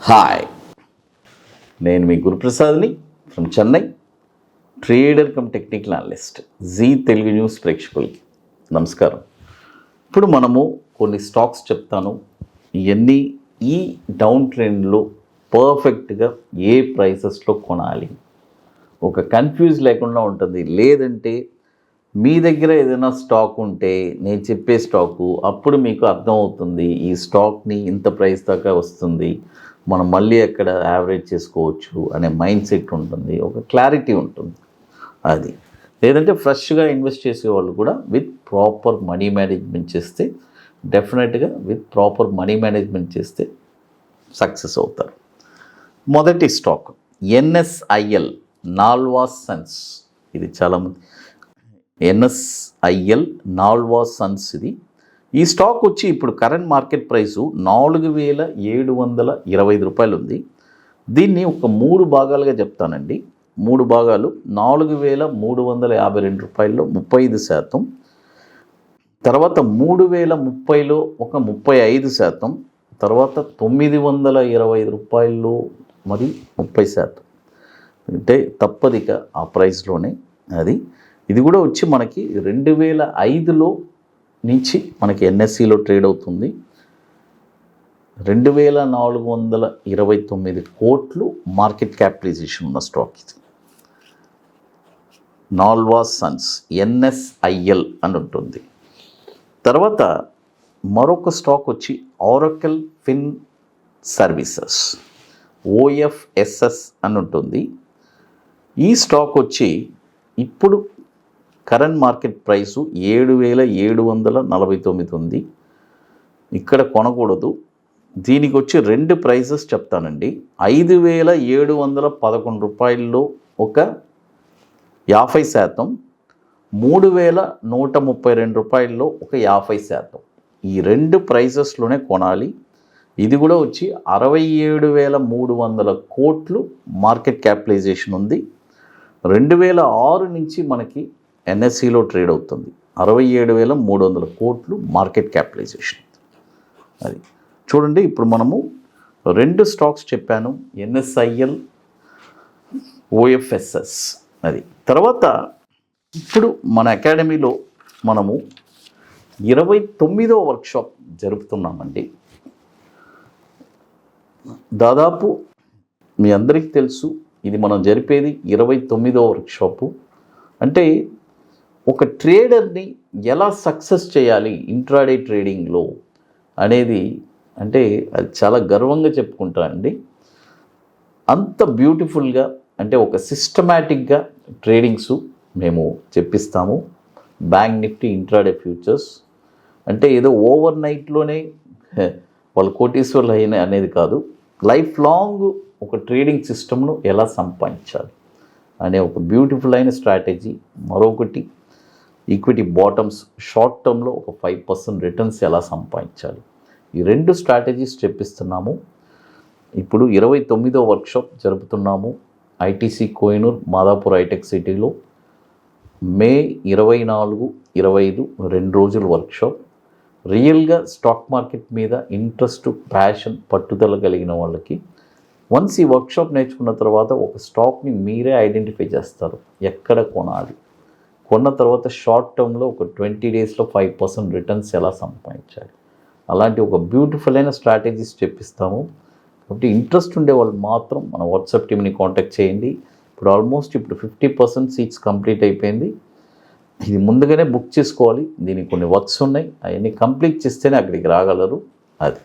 Hi, నేను మీ గురుప్రసాద్ని from Chennai, trader cum technical analyst. Zee Telugu news ప్రేక్షకులకి నమస్కారం. ఇప్పుడు మనము కొన్ని స్టాక్స్ చెప్తాను. ఇవన్నీ ఈ డౌన్ ట్రెండ్లో పర్ఫెక్ట్గా ఏ ప్రైసెస్లో కొనాలి, ఒక కన్ఫ్యూజ్ లేకుండా ఉంటుంది. లేదంటే మీ దగ్గర ఏదైనా స్టాక్ ఉంటే నేను చెప్పే స్టాకు అప్పుడు మీకు అర్థమవుతుంది, ఈ స్టాక్ని ఇంత ప్రైస్ దాకా వస్తుంది, మనం మళ్ళీ ఎక్కడ యావరేజ్ చేసుకోవచ్చు అనే మైండ్ సెట్ ఉంటుంది, ఒక క్లారిటీ ఉంటుంది. అది లేదంటే ఫ్రెష్గా ఇన్వెస్ట్ చేసేవాళ్ళు కూడా విత్ ప్రాపర్ మనీ మేనేజ్మెంట్ చేస్తే, డెఫినెట్గా విత్ ప్రాపర్ మనీ మేనేజ్మెంట్ చేస్తే సక్సెస్ అవుతారు. మొదటి స్టాక్ ఎన్ఎస్ఐఎల్, నాల్వాస్ సన్స్. ఇది చాలామంది ఎన్ఎస్ఐఎల్ నాల్వాస్ సన్స్. ఈ స్టాక్ వచ్చి ఇప్పుడు కరెంట్ మార్కెట్ ప్రైసు 4,725 రూపాయలు ఉంది. దీన్ని ఒక 3 భాగాలుగా చెప్తానండి. 3 భాగాలు. 4,352 రూపాయల్లో 35%, తర్వాత 3,030లో ఒక 35%, తర్వాత 925 రూపాయల్లో మరి 30%. అంటే తప్పదిక ఆ ప్రైస్లోనే అది. ఇది కూడా వచ్చి మనకి 2005లో నుంచి మనకి ఎన్ఎస్సిలో ట్రేడ్ అవుతుంది. 2,429 కోట్లు మార్కెట్ క్యాపిటలైజేషన్ ఉన్న స్టాక్ ఇది. నాల్వాస్ సన్స్ ఎన్ఎస్ఐఎల్ అని ఉంటుంది. తర్వాత మరొక స్టాక్ వచ్చి ఆరకిల్ ఫిన్ సర్వీసెస్, ఓఎఫ్ఎస్ఎస్ అని ఉంటుంది. ఈ స్టాక్ వచ్చి ఇప్పుడు కరెంట్ మార్కెట్ ప్రైసు 7,749 ఉంది. ఇక్కడ కొనకూడదు. దీనికి వచ్చి 2 ప్రైజెస్ చెప్తానండి. 5,711 రూపాయల్లో ఒక 50%, 3,132 రూపాయల్లో ఒక 50%. ఈ 2 ప్రైజెస్లోనే కొనాలి. ఇది కూడా వచ్చి 67,300 కోట్లు మార్కెట్ క్యాపిటలైజేషన్ ఉంది. 2006 నుంచి మనకి ఎన్ఎస్సిలో ట్రేడ్ అవుతుంది. 67,300 కోట్లు మార్కెట్ క్యాపిటలైజేషన్. అది చూడండి. ఇప్పుడు మనము 2 స్టాక్స్ చెప్పాను, ఎన్ఎస్ఐఎల్, ఓఎఫ్ఎస్ఎస్. అది తర్వాత ఇప్పుడు మన అకాడమీలో మనము 29వ వర్క్షాప్ జరుపుతున్నామండి. దాదాపు మీ అందరికీ తెలుసు, ఇది మనం జరిపేది 29వ వర్క్షాపు. అంటే ఒక ట్రేడర్ని ఎలా సక్సెస్ చేయాలి ఇంట్రాడే ట్రేడింగ్లో అనేది, అంటే అది చాలా గర్వంగా చెప్పుకుంటానండి. అంత బ్యూటిఫుల్గా, అంటే ఒక సిస్టమేటిక్గా ట్రేడింగ్స్ మేము చెప్పిస్తాము. బ్యాంక్ నిఫ్టీ ఇంట్రాడే ఫ్యూచర్స్ అంటే ఏదో ఓవర్ నైట్లోనే వాళ్ళు కోటీశ్వర్లు అయిన అనేది కాదు. లైఫ్ లాంగ్ ఒక ట్రేడింగ్ సిస్టమ్ను ఎలా సంపాదించాలి అనే ఒక బ్యూటిఫుల్ అయిన స్ట్రాటజీ. మరొకటి ఈక్విటీ బాటమ్స్, షార్ట్ టర్మ్లో ఒక 5% రిటర్న్స్ ఎలా సంపాదించాలి, ఈ 2 స్ట్రాటజీస్ చెప్పిస్తున్నాము. ఇప్పుడు 29వ వర్క్షాప్ జరుపుతున్నాము ఐటీసీ కోహినూర్ మాదాపూర్ హైటెక్ సిటీలో. మే 24, 25 2 రోజుల వర్క్షాప్. రియల్గా స్టాక్ మార్కెట్ మీద ఇంట్రెస్ట్, ప్యాషన్, పట్టుదల కలిగిన వాళ్ళకి వన్స్ ఈ వర్క్షాప్ నేర్చుకున్న తర్వాత ఒక స్టాక్ని మీరే ఐడెంటిఫై చేస్తారు, ఎక్కడ కొనాలి, కొన్న తర్వాత షార్ట్ టర్మ్లో ఒక 20 డేస్లో 5% రిటర్న్స్ ఎలా సంపాదించాలి, అలాంటి ఒక బ్యూటిఫుల్ అయిన స్ట్రాటజీస్ చెప్పిస్తాము. కాబట్టి ఇంట్రెస్ట్ ఉండే వాళ్ళు మాత్రం మన వాట్సాప్ టీమ్ని కాంటాక్ట్ చేయండి. ఇప్పుడు ఆల్మోస్ట్ 50% సీట్స్ కంప్లీట్ అయిపోయింది. ఇది ముందుగానే బుక్ చేసుకోవాలి. దీనికి కొన్ని వర్క్స్ ఉన్నాయి, అవన్నీ కంప్లీట్ చేస్తేనే అక్కడికి రాగలరు. అది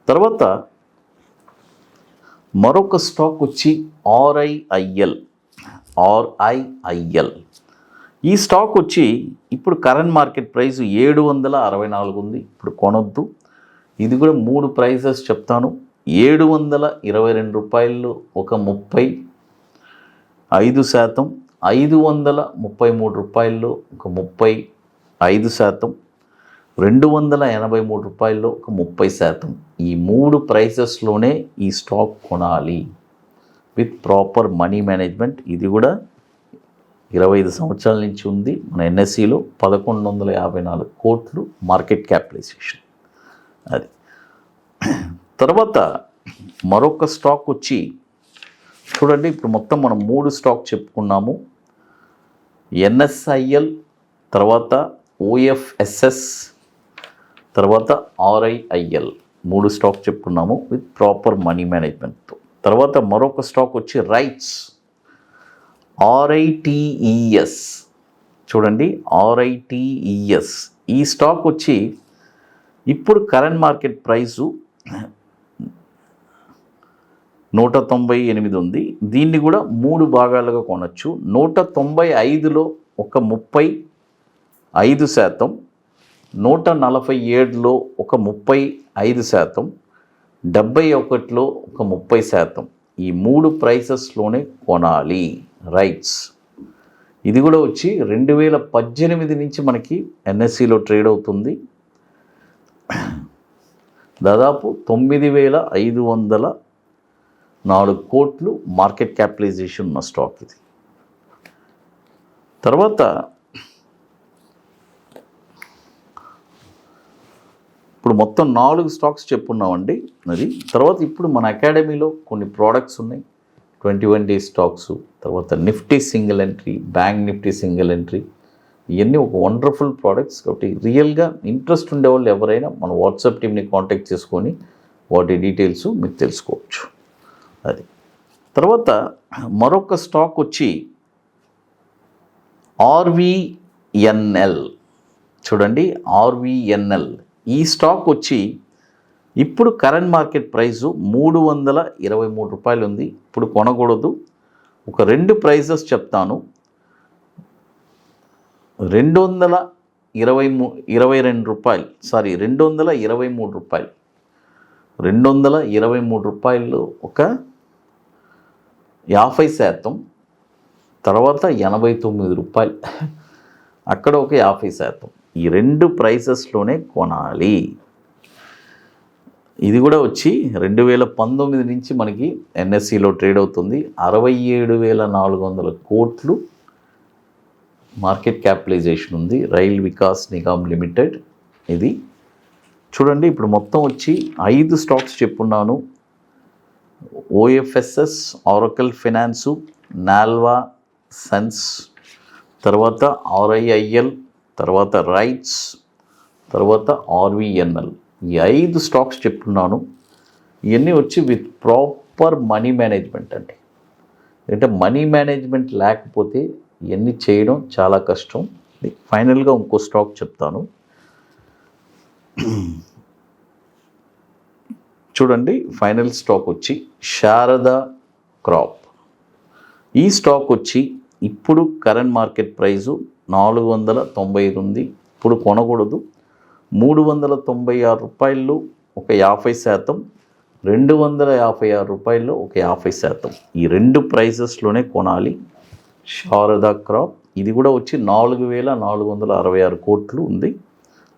తర్వాత మరొక స్టాక్ వచ్చి ఆర్ఐఐఎల్. ఈ స్టాక్ వచ్చి ఇప్పుడు కరెంట్ మార్కెట్ ప్రైస్ 764 ఉంది. ఇప్పుడు కొనొద్దు. ఇది కూడా 3 ప్రైజెస్ చెప్తాను. 722 రూపాయలు ఒక 35%, 533 రూపాయల్లో ఒక 35%, 283 రూపాయల్లో ఒక 30%. ఈ 3 ప్రైసెస్లోనే ఈ స్టాక్ కొనాలి విత్ ప్రాపర్ మనీ మేనేజ్మెంట్. ఇది కూడా 25 సంవత్సరాల నుంచి ఉంది మన ఎన్ఎస్సిలో. 1,154 కోట్లు మార్కెట్ క్యాపిటలైజేషన్. అది తర్వాత మరొక స్టాక్ వచ్చి చూడండి, ఇప్పుడు మొత్తం మనం 3 స్టాక్ చెప్పుకున్నాము. NSIL, తర్వాత OFSS, తర్వాత RIIL 3 స్టాక్ చెప్పుకున్నాము విత్ ప్రాపర్ మనీ మేనేజ్మెంట్తో. తర్వాత మరొక స్టాక్ వచ్చి రైట్స్, RITES. చూడండి, RITES ఈ స్టాక్ వచ్చి ఇప్పుడు కరెంట్ మార్కెట్ ప్రైసు 198 ఉంది. దీన్ని కూడా 3 భాగాలుగా కొనచ్చు. 195లో ఒక 35%, 147లో ఒక 35%, 71లో ఒక 30%. ఈ 3 ప్రైసెస్లోనే కొనాలి రైట్స్. ఇది కూడా వచ్చి 2018 నుంచి మనకి NSEలో ట్రేడ్ అవుతుంది. దాదాపు 9,504 కోట్లు మార్కెట్ క్యాపిటలైజేషన్ ఉన్న స్టాక్ ఇది. తర్వాత ఇప్పుడు మొత్తం 4 స్టాక్స్ చెప్పున్నామండి అది. తర్వాత ఇప్పుడు మన అకాడమీలో కొన్ని ప్రోడక్ట్స్ ఉన్నాయి, 21 డేస్ స్టాక్స్, తర్వాత Nifty single entry, bank Nifty single entry. ఇవన్నీ ఒక వండర్ఫుల్ ప్రోడక్ట్స్. కాబట్టి రియల్గా ఇంట్రెస్ట్ ఉండేవాళ్ళు ఎవరైనా మన వాట్సాప్ టీమ్ని కాంటాక్ట్ చేసుకొని వాటి డీటెయిల్స్ మీకు తెలుసుకోవచ్చు. అది తర్వాత మరొక స్టాక్ వచ్చి RVNL. చూడండి, RVNL ఈ స్టాక్ వచ్చి ఇప్పుడు కరెంట్ మార్కెట్ ప్రైసు 323 రూపాయలు ఉంది. ఇప్పుడు కొనకూడదు. ఒక 2 ప్రైజెస్ చెప్తాను. 223 రూపాయలు, 223 రూపాయలు ఒక 50%, తర్వాత 89 రూపాయలు అక్కడ ఒక 50%. ఈ 2 ప్రైసెస్లోనే కొనాలి. ఇది కూడా వచ్చి 2019 నుంచి మనకి NSEలో ట్రేడ్ అవుతుంది. 67,400 కోట్లు మార్కెట్ క్యాపిటలైజేషన్ ఉంది. రైల్ వికాస్ నిగమ్ లిమిటెడ్ ఇది. చూడండి, ఇప్పుడు మొత్తం వచ్చి 5 స్టాక్స్ చెప్పున్నాను. OFSS, Oracle finance, Nalwa Sons, తర్వాత RIIL, తర్వాత రైట్స్, తర్వాత RVNL. ఈ 5 స్టాక్స్ చెప్పున్నాను. ఇవన్నీ వచ్చి విత్ ప్రాపర్ మనీ మేనేజ్మెంట్ అండి. అంటే మనీ మేనేజ్మెంట్ లేకపోతే ఇవన్నీ చేయడం చాలా కష్టం. ఫైనల్గా ఇంకో స్టాక్ చెప్తాను. చూడండి, ఫైనల్ స్టాక్ వచ్చి శారదా క్రాప్. ఈ స్టాక్ వచ్చి ఇప్పుడు కరెంట్ మార్కెట్ ప్రైసు 495 ఉంది. ఇప్పుడు కొనకూడదు. 396 రూపాయలు ఒక 50%, 256 రూపాయలు ఒక 50%. ఈ 2 ప్రైసెస్లోనే కొనాలి శారదా క్రాప్. ఇది కూడా వచ్చి 4,466 కోట్లు ఉంది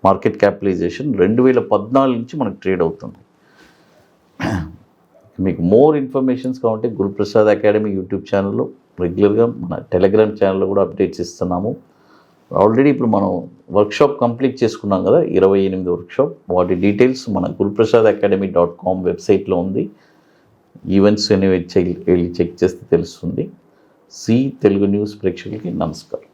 మార్కెట్ క్యాపిటలైజేషన్. 2014 నుంచి మనకు ట్రేడ్ అవుతుంది. మీకు మోర్ ఇన్ఫర్మేషన్స్ కావాలంటే గురుప్రసాద్ అకాడమీ యూట్యూబ్ ఛానల్లో రెగ్యులర్గా మన టెలిగ్రామ్ ఛానల్లో కూడా అప్డేట్స్ ఇస్తున్నాము. ఆల్రెడీ ఇప్పుడు మనం వర్క్షాప్ కంప్లీట్ చేసుకున్నాం కదా, 28 వర్క్షాప్. వాటి డీటెయిల్స్ మన guruprasadacademy.com వెబ్సైట్లో ఉంది. ఈవెంట్స్ అనేవి వెళ్ళి చెక్ చేస్తే తెలుస్తుంది. తెలుగు న్యూస్ ప్రేక్షకులకి నమస్కారం.